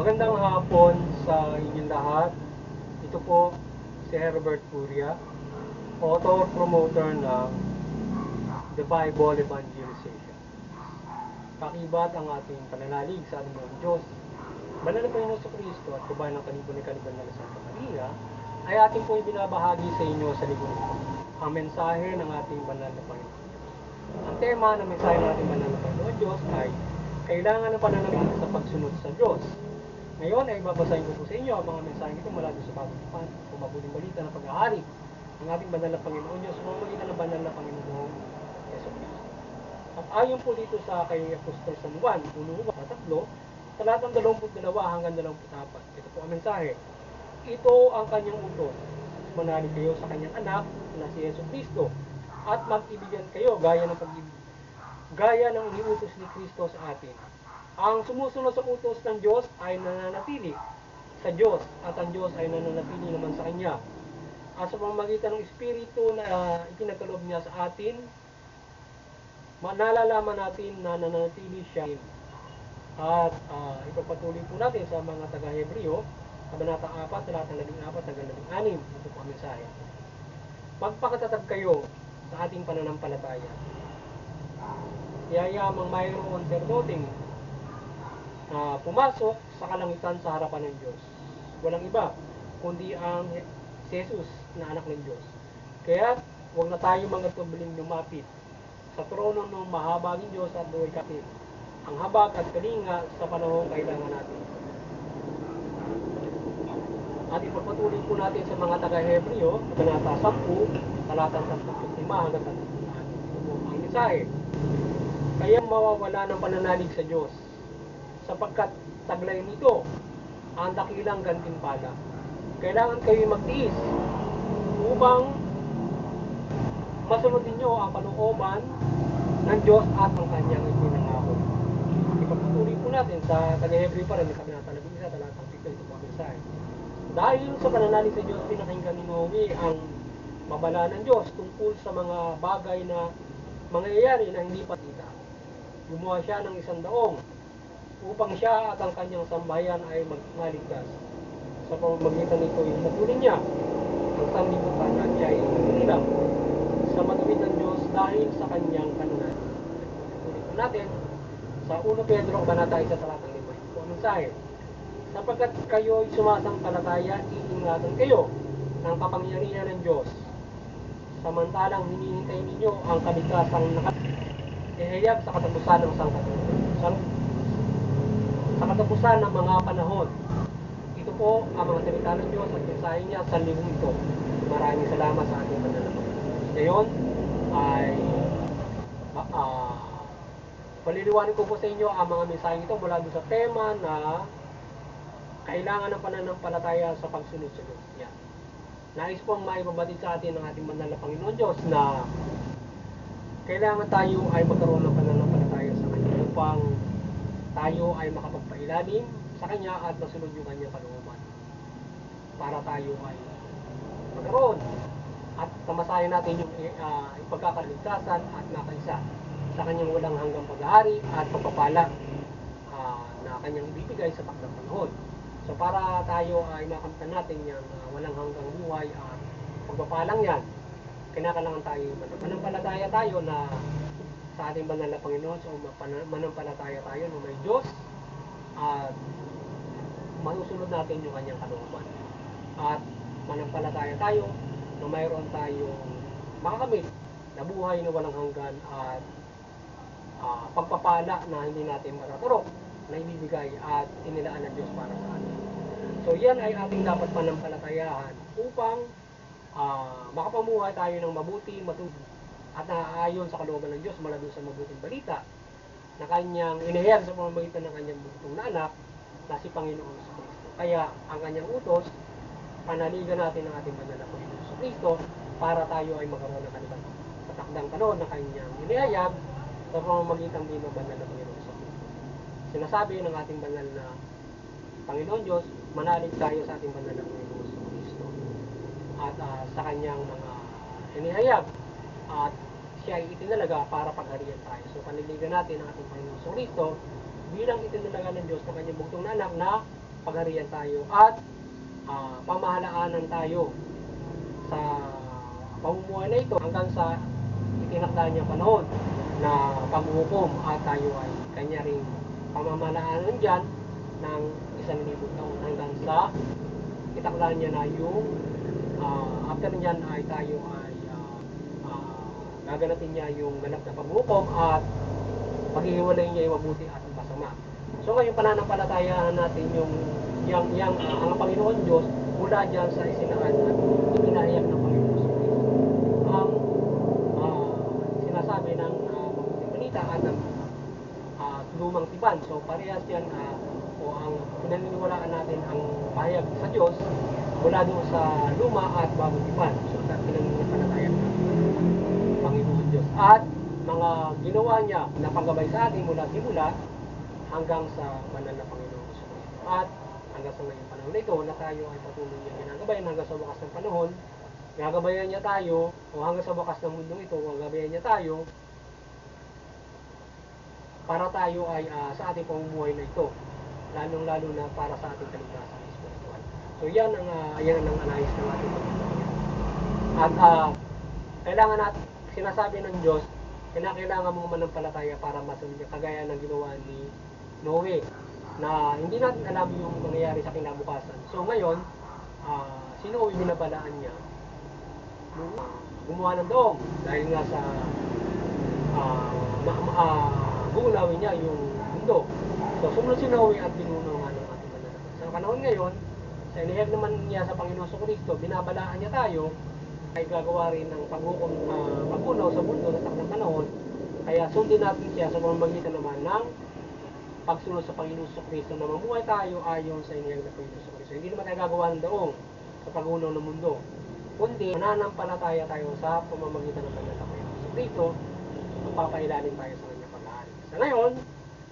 Magandang hapon sa inyong lahat. Ito po si Herbert Furia, author-promoter ng The Bible Evangelization. Kakibat ang ating pananalig sa ating mga Diyos, Banal na Panginoon sa Kristo at Kubayan ng Kaliban na Santa Maria, ay ating po ibinabahagi sa inyo sa libro nito. Ang mensahe ng ating Banal na Panginoon. Ang tema ng mensahe ng ating Banal na Panginoon Diyos ay kailangan ng pananamit sa pagsunod sa Diyos. Ngayon ay babasahin ko po sa inyo ang mga mensahe nito mula sa pagtutupan o mabuting balita ng pag-aari ng ating Banal na Panginoon Diyos sa pamamagitan ng Banal na Panginoon Yesu Cristo. At ayon po dito sa kay Apostol San Juan, 1:3, talatang 22 hanggang 24. Ito po ang mensahe. Ito ang kanyang utos. Manalig kayo sa kanyang anak na si Yesu Cristo at mag-ibigan kayo gaya ng pag-ibig. Gaya ng iniutos ni Kristo sa atin. Ang sumusunod sa utos ng Diyos ay nananatili sa Diyos at ang Diyos ay nananatili naman sa Kanya. At sa pamamagitan ng Espiritu na itinagkaloob niya sa atin, nalalaman natin na nananatili siya. At ipagpatuloy po natin sa mga taga-Hebreo, Kabanata 4, talatang 14 hanggang 16. Ito po ang mensahe. Magpakatatag kayo sa ating pananampalataya. Yayamang mayroon perdoting pumasok sa kalangitan sa harapan ng Diyos. Walang iba, kundi ang Jesus na anak ng Diyos. Kaya, huwag na tayo mga tubiling lumapit sa trono ng mahabaging Diyos at buhay kapit. Ang habag at kalinga sa panahon kailangan natin. At ipagpatuloy po natin sa mga taga-Hebreo, Kabanata 10, talatang 35 hanggang 36. Ito po ang mensahe. Kaya mawawala ng pananalig sa Diyos, sapagkat taglay nito ang dakilang gantimpala. Kailangan kayo magtiis upang masunod ninyo ang panooban ng Diyos at ang kanyang ipinangako. Ipagpatuloy po natin sa taga-Hebreo pa rin, Kabanata 11, talatang 7. Ito po ang mensahe. Dahil sa pananalig sa Diyos, pinakinggan ni Noe ang babala ng Diyos tungkol sa mga bagay na mangyayari na hindi pa kita. Gumawa siya ng 100 upang siya at ang kanyang sambahayan ay magmaligtas. Sa pamamagitan nito, inutuloy niya ang sanlibutan at siya ay ilang sa matuwid ng Diyos dahil sa kanyang pananalig. Ulit po natin sa 1 Pedro, Kabanata 1, talatang 5. Ito ang mensahe. Sapagkat kayo ay sumasampalataya, iingatan kayo ng kapangyarihan ng Diyos. Samantalang hinihintay ninyo ang kaligtasang ihayag sa katapusan ng sa katapusan ng mga panahon. Ito po ang mga salita ng Diyos at mensahe niya sa libong ito. Maraming salamat sa ating pananamit. Ngayon ay paliliwanag ko po sa inyo ang mga mensahe ito mula doon sa tema na kailangan ng pananampalataya sa pagsunod sa Diyos. Yan. Nais pong maibabatid sa atin ng ating banal na Panginoon Diyos na kailangan tayo ay magkaroon ng pananampalataya sa Kanya upang tayo ay makapagpailalim sa Kanya at masunod yung Kanyang kalooban. Para tayo ay magkaroon at tamasayan natin yung ipagkakaligtasan at nakaisa sa Kanyang walang hanggang paghahari at pagpapala na Kanyang ibibigay sa takdang panahon. So para tayo ay makamtan natin yung walang hanggang buhay at pagpapalang yan, kinakailangan tayo manampalataya tayo na sa ating banal na Panginoon. So manampalataya tayo na may Diyos at manusunod natin yung kanyang kalooban. At manampalataya tayo na mayroon tayong makakamit na buhay na walang hanggan at pagpapala na hindi natin mataturok na ibibigay at inilaan ng Diyos para sa atin. So yan ay ating dapat panampalatayahan upang makapamuhay tayo ng mabuti, matuloy at naaayon sa kalooban ng Diyos mula doon sa mabuting balita na kanyang inihayag sa pamamagitan ng kanyang bugtong na anak na si Panginoon sa Kristo. Kaya ang kanyang utos, panaligan natin ang ating banal na Panginoon sa Kristo para tayo ay magkaroon ng kanilang patakdang panahon na kanyang inihayag sa pamamagitan din ng banal na Panginoon sa Kristo. Sinasabi ng ating banal na Panginoon Diyos, manalig tayo sa ating banal na Panginoon sa Kristo at sa kanyang mga inihayag at siya ay itinalaga para pagharian tayo. So paniligan natin ang ating Panginoon sa Kristo bilang itinalaga ng Diyos ng kanyang bugtong na anak na pagarian tayo at pamahalaanan tayo sa pamumuhay na ito hanggang sa itinakda niyang panahon na paghuhukom at tayo ay kanya ring pamamalaanan dyan ng 1,000 taon hanggang sa itakda niya na yung after nyan ay tayo ay gaganapin niya yung ganap na paghuhukom at paghihiwalay niya yung mabuti at masama. So ngayon pananampalatayaan natin ang Panginoon Diyos mula dyan sa isinaan at ipinahayag ng Panginoon Kristo. Ang sinasabi ng mabuting balita at ang lumang tipan. So parehas yan o ang pinaniniwalaan natin ang pahayag sa Diyos mula doon sa luma at bagong tipan. So pinaniniwalaan natin ang Panginoon Diyos. At mga ginawa niya na panggabay sa atin mula simula hanggang sa banal na Panginoon Kristo. At hanggang sa ngayong panahon na ito na tayo ay patuloy niya ginagabayan hanggang sa wakas ng panahon, gagabayan niya tayo o hanggang sa wakas ng mundong ito, gagabayan niya tayo para tayo ay sa ating pamumuhay na ito, lalong-lalo na para sa ating kaligtasan spiritual. So yan ang anais ng ating pagkakas. At kailangan natin, sinasabi ng Diyos, kailangan mong manampalataya para masunod niya, kagaya ng ginawa ni Noe, na hindi natin alam yung mangyayari sa kinabukasan. So ngayon, si Noe, binabalaan niya gumawa ng doong dahil nga sa gugulawin niya yung mundo. So sumunod si Noe at binuno nga ng ating mananampalataya. Sa panahon ngayon, sa inihag naman niya sa Panginoon Kristo, binabalaan niya tayo ay gagawa rin ng pagpunaw sa mundo sa takdang panahon. Kaya sundin natin siya sa pamamagitan naman ng pagsunod sa Panginoon Kristo na mamuhay tayo ayon sa inihag ng Panginoon Kristo. Hindi naman tayo gagawa ng daong sa pag-unaw ng mundo, kundi mananampalataya tayo sa pamamagitan ng banal na Panginoon Kristo, magpapailalim tayo sa kanyang pag-aari. Sa ngayon,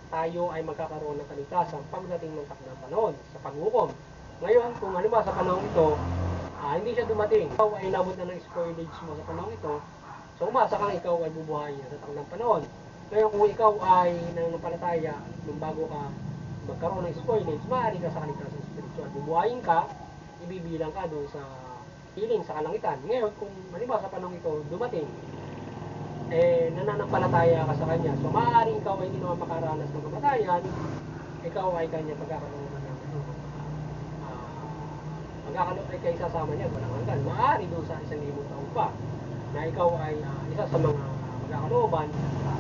tayo ay magkakaroon ng kaligtasan pagdating ng takdang panahon sa paghukom. Ngayon, kung halimbawa sa panahon ito, hindi siya dumating, ikaw ay inabot na ng spoilage mo sa panahon ito, so umasa kang ikaw ay bubuhayin sa takdang panahon. Ngayon, kung ikaw ay nananampalataya nung bago ka magkaroon ng spoilage, maaari ka sa kaligtasan spiritual. Bubuhayin ka, ibibilang ka doon sa hiling sa kalangitan. Ngayon, kung halimbawa sa panahon ito dumating, nananampalataya ka sa kanya, so maaaring ikaw ay hindi naman makaranas ng kamatayan, ikaw ay kanya pagkakaroon ng ay kayo sasama niya walang hanggan. Maaari doon sa 1,000 taon pa na ikaw ay isa sa mga magkakalooban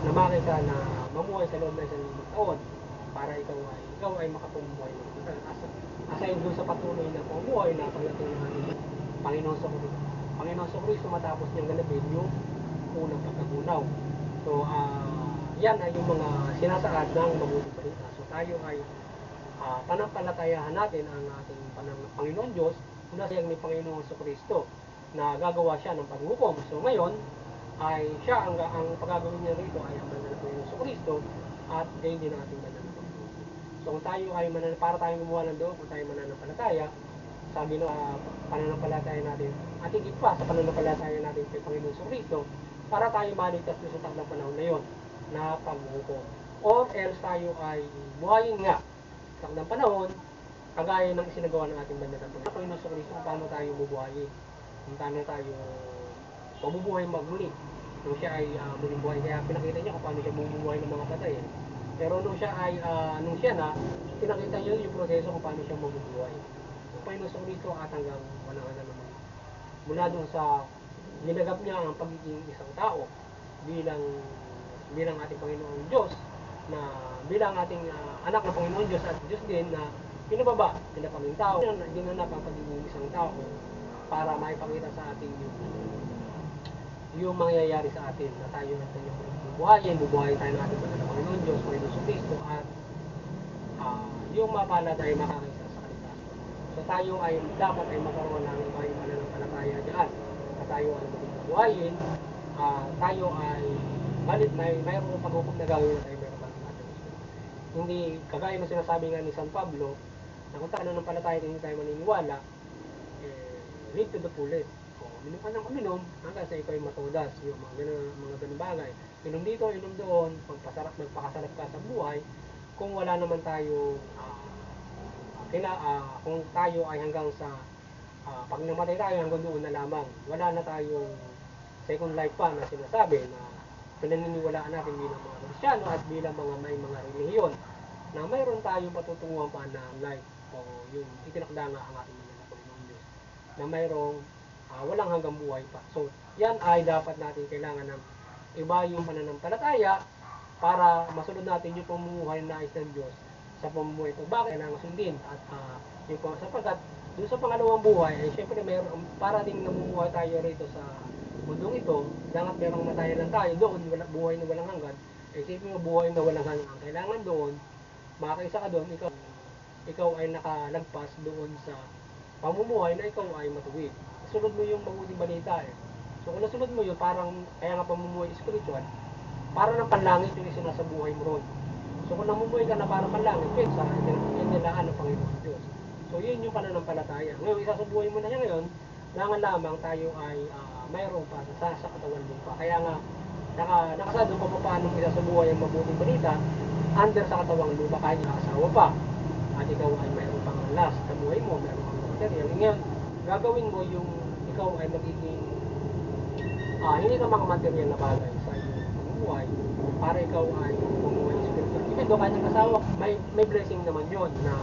na makita na mamuhay sa loob ng 1,000 taon para ikaw ay makapumuhay ng kita. Aside doon sa patuloy na pumuhay na pagdating ng ating Panginoon sa Kristo matapos niyang ganapin yung unang pagkagunaw. So yan ay yung mga sinasaad ng mabuting balita. So tayo ay panampalatayahan natin ang ating Panginoon Diyos mula sa ni Panginoon Kristo na gagawa siya ng paghukom. So ngayon ay siya ang pagagawin niya rito ay ang banal na Panginoon Kristo at gayon din ang ating banal na Panginoon. So kung tayo ay para tayong gumawa ng doon, kung tayo mananampalataya, sabi na pananampalataya natin at higit pa sa pananampalataya natin kay Panginoon Kristo para tayo maligtas sa takdang panahon na yon na paghukom. Or else tayo ay buhayin nga takdang panahon, kagaya ng isinagawa ng ating banal na Panginoon sa Kristo, kung paano tayo bubuhayin, kung paano tayo mabubuhay magmuli. Nung siya ay muling buhay, kaya pinakita niya kung paano siya bubuhay ng mga patay. Pero nung siya na, pinakita niya yung proseso kung paano siya mabubuhay. Ang Panginoon sa Kristo at hanggang walang hanggan naman. Mula doon sa ginagap niya ang pagiging isang tao bilang ating Panginoon Diyos, na bilang ating anak ng Panginoon Diyos at Diyos din na pinababa, pinapaging tao, ginanap ang pagiging isang tao para maipakita sa atin yung mangyayari sa atin na tayo na tayo bubuhayin tayo ng ating banal na Panginoon Diyos, Panginoon Kristo at yung mapala tayo makakita sa kaligtasan. So tayo ay dapat ay magkaroon ng ibang pananampalataya dyan na tayo ay bubuhayin, tayo ay balit mayroong paghukom na gawin na tayo hindi kagaya ng sinasabi nga ni San Pablo na kung tayo ng palataya hindi tayo maniniwala, live to the fullest. Minom ka ng uminom hanggang sa ikaw ay matodas, yung mga ganun bagay. Inom dito, inom doon, magpakasarap ka sa buhay kung wala naman tayo kung tayo ay hanggang sa pag namatay tayo hanggang doon na lamang, wala na tayong second life pa na sinasabi na pinaniniwalaan natin bilang mga Kristiyano at bilang may mga relihiyon na mayroon tayong patutunguhan pa na life o yung itinakda nga ang ating mga Panginoon Diyos na mayroong walang hanggang buhay pa. So, yan ay dapat natin kailangan ng iba yung pananampalataya para masunod natin yung pamumuhay na nais ng Diyos sa pamumuhay ito. Bakit kailangan sundin? At sapagkat doon sa pangalawang buhay, ay syempre para ding namumuhay tayo rito sa mundong ito, dapat merong matayan lang tayo doon, buhay na walang hanggan. Isipin mo buhay na walang hanggan. Kailangan doon, makakaisa ka doon, ikaw ay nakalagpas doon sa pamumuhay na ikaw ay matuwid. Sunod mo yung mabuting balita eh. So kung nasunod mo yun, parang kaya nga pamumuhay spiritual, para ng panlangit yung isinasa buhay mo ron. So kung namumuhay ka na parang panlangit, yun sa inilaan ng Panginoon Diyos. So yun yung pananampalataya. Ngayon, isa sa buhay mo na yan ngayon, langan lamang tayo ay mayroon pa sa katawan lupa. Kaya nga, nakasado pa paano isa sa buhay ang mabuting balita, under sa katawang lupa kahit asawa pa. At ikaw ay mayroon pang last sa buhay mo, mayroon pang material. Ngayon, gagawin mo yung ikaw ay magiging hindi ka mga material na bagay sa iyong pamumuhay para ikaw ay pamumuhay spiritual. Even though kahit ang asawa, may blessing naman yun na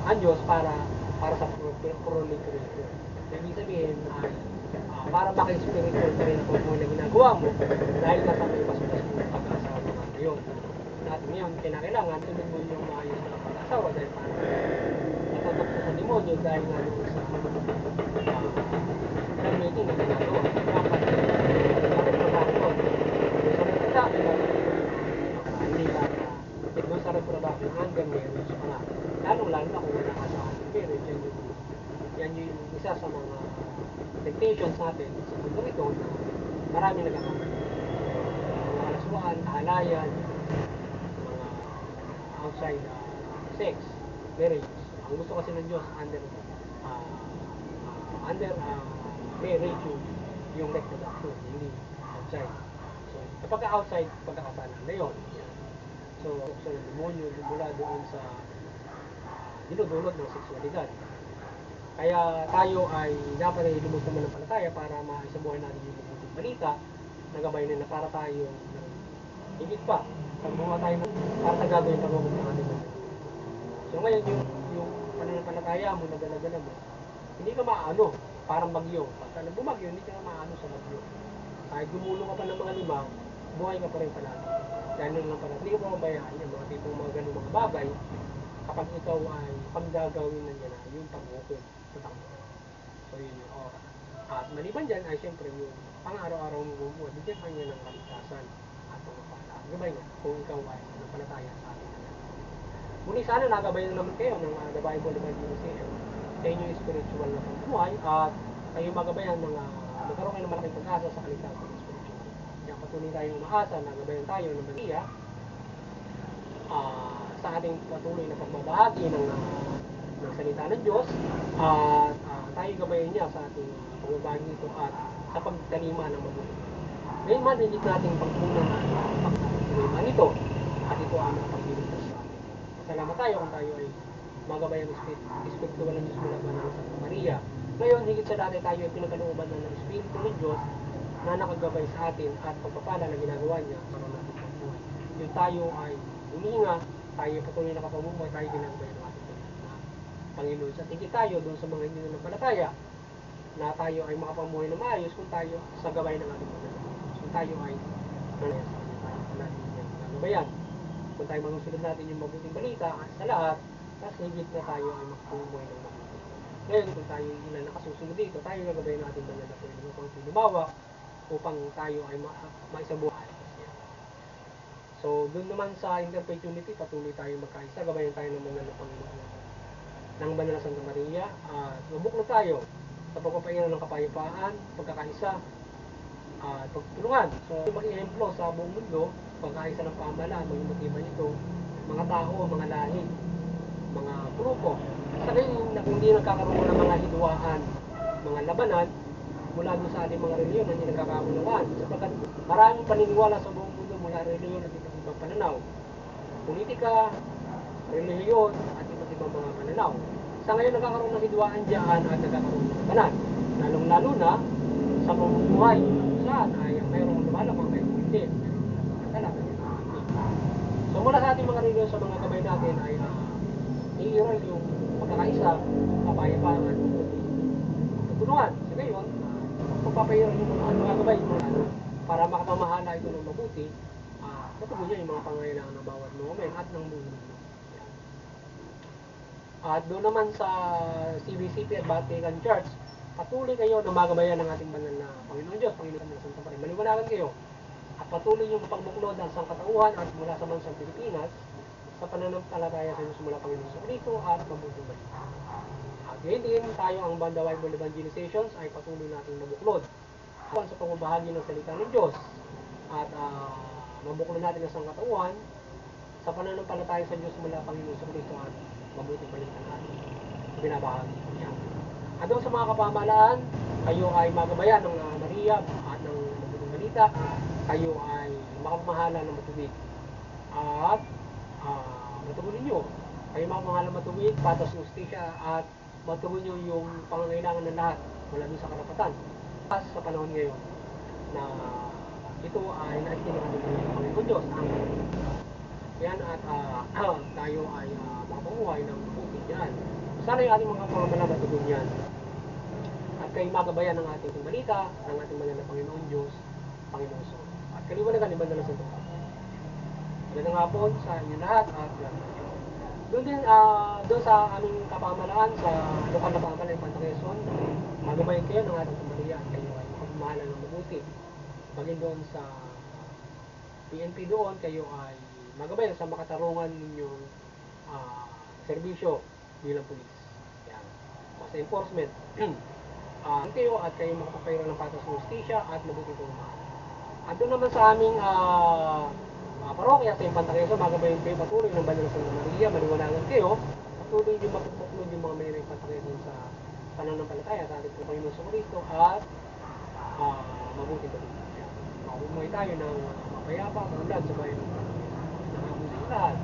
ang Diyos para sa proliferation. Ibig sabihin ay para maka-spiritual ka rin ang pamumuhay na ginagawa mo dahil nasa may pasutas mo pag-asawa naman ngayon. Natin ngayon, kinakailangan sunod mo yung maayos na pag-asawa dahil para natatak sa demonyo dahil nga doon sa meeting na ginagawa. Dapat hindi ka doon sa reproduction hanggang marriage pa nga. Lalong-lalo na kung wala ka sa marriage, yan yung isa sa mga temptations natin sa mundo ito na marami nagkakamali. Mga kalaswaan, kahalayan, mga outside sex, marriage. Ang gusto kasi ng Diyos under marriage yung reproduction, hindi outside. So, kapag outside, pagkakasalan na yun. So, buksan ng demonyo mula doon sa dinudulot ng sexualidad. Kaya tayo ay dapat ay lumos naman ng palataya para maisabuhay natin yung mabuting balita na gabay na para tayo higit pa. Pagbuha tayo para sa gagawin pag-uubog ng ating mga. So ngayon yung pananampalataya mo na dala-dala mo, hindi ka maano, parang bagyo. Pagka bumagyo, hindi ka maano sa bagyo. Kahit gumulong ka pa ng mga lima, buhay ka pa rin palagi. Dahil lang pala, hindi ko mabayaan yung mga tipong mga ganung mga bagay kapag ikaw ay paggagawin na niya na yung pag-uukog sa tama. So yun yung oras. At maliban dyan ay siyempre yung pang-araw-araw mong bumuhay, bigyan ka niya ng kaligtasan at pagpapala. Gabay nga kung ikaw ay napalataya sa atin. Muli sana nagabayan naman kayo ng The Bible Evangelization sa inyong spiritual na pamumuhay at kayo magabayan ng magkaroon kayo ng malaking pag-asa sa kaligtasan ng spiritual. Kaya patuloy tayong umaasa na gabayan tayo ng Maria sa ating patuloy na pagbabahagi ng salita ng Diyos at tayo gabayan niya sa ating pagbabahagi nito at sa pagtalima ng mabuti. Ngayon man, hindi natin pagpunan ang pagtalima nito at ito ang pagbiligtas sa atin. Salamat tayo kung tayo ay magabayan ng Espiritual ng Diyos mula ba ng Santa Maria. Ngayon, higit sa dati tayo ay pinagkalooban ng Espiritu ng Diyos na nakagabay sa atin at pagpapala na ginagawa niya para natin pagbuhay. Yung tayo ay huminga, tayo patuloy na kapamumuhay, tayo ginagabay ng ating Panginoon. Sa tingin tayo doon sa mga hindi na nampalataya na tayo ay makapamuhay na maayos kung tayo sa gabay ng ating Panginoon. Kung tayo ay nangyayas sa ating tayo natin yung gabayan. Kung tayo manusunod natin yung mabuting balita sa lahat, mas higit na tayo ay makapamuhay ng mabuti. Ngayon, kung tayo ilan nakasusunod dito, tayo gagabay ng ating banal na Panginoon upang pinumawak upang tayo ay maisabuhay. So, doon naman sa Interfaith Unity, patuloy tayo magkaisa, gabayan tayo ng banal na Panginoon ng banal na Santa Maria. Mabuklod tayo sa pagpapairal ng kapayapaan, pagkakaisa, at pagtulungan. So, mag-i-emplo sa buong mundo, pagkakaisa ng pamahalaan, maging matibay ito, mga tao, mga lahi, mga grupo. Sa gayon, hindi nagkakaroon ng mga hidwaan, mga labanan, mula doon sa ating mga reliyon na hindi nagkakaunawaan. Sapagkat maraming paniniwala sa buong mundo mula reliyon at iba't ibang pananaw. Politika, reliyon, at iba't ibang mga pananaw. Sa ngayon nagkakaroon ng hidwaan dyan at nagkakaroon ng labanan. Lalong-lalo na sa pamumuhay saan ay mayroong lumalabang, mayroong hindi. Talaga yun ang ating. So mula sa ating mga reliyon sa mga gabay natin ay iiral yung pagkakaisa, kapayapaan, tutulungan. Sa gayon, pagpapahiran yung mga gabay para makapamahala ito ng mabuti, matugon niya yung mga pangailangan ng bawat moment at ng buong mundo. At doon naman sa CBCP at Vatican Church, patuloy kayo na magabayan ng ating banal na Panginoon Diyos, Panginoon ng Santa Maria. Maliwanagan kayo at patuloy yung pagbuklod ng sangkatauhan at mula sa bansang Pilipinas sa pananampalataya sa Diyos mula Panginoon sa Kristo at mabuting balita. At ngayon din tayo ang Banda Bible Evangelizations ay patuloy nating mabuklod sa pagbabahagi ng salita ng Diyos at mabuklod natin ang sangkatauhan sa pananampalataya sa Diyos mula Panginoon sa Kristo at mabuting balita natin binabahagi niya. At doon sa mga kapamahalaan, kayo ay magabayan ng Maria at ng mabuting balita, kayo ay makapamahala ng matuwid at matugon ninyo. Kayo makapamahala ng matuwid, patas justisya at matugon nyo yung pangangailangan ng lahat mula din sa karapatan. Sa panahon ngayon na ito ay naikinig ng Panginoon Diyos ang yan at tayo ay makapamuhay ng mabuti dyan. Sana yung ating mga pamamahala matugon yan. At kayo magabayan ng ating balita, ng ating banal na Panginoon Diyos, Panginoon Son. At kaliwanagan ni Banal na Santo Papa. Magandang hapon sa inyo lahat at doon din, doon sa aming kapamalaan sa lokal na pamahalaan ng Panta Quezon, magabayan kayo ng ating Maria at kayo ay makapamahala ng mabuti. Bagay doon sa PNP doon, kayo ay magabayan sa makatarungan ninyong serbisyo bilang pulis. Yan. Sa enforcement. Kayo at kayo makapagpahirap ng patas ng justisya at mabuting pamamahala. At doon naman sa aming parokya sa Infanta Quezon, magabayan kayo patuloy ng Banal na Santa Maria, maliwanagan kayo, patuloy yung matutuklod yung mga mayor ng Infanta Quezon sa pananampalataya sa ating Panginoon sa Kristo at mabuting balita. Mabuhay tayo ng mapayapa, maunlad sa bayan ng Panginoon. Nakabuti lahat.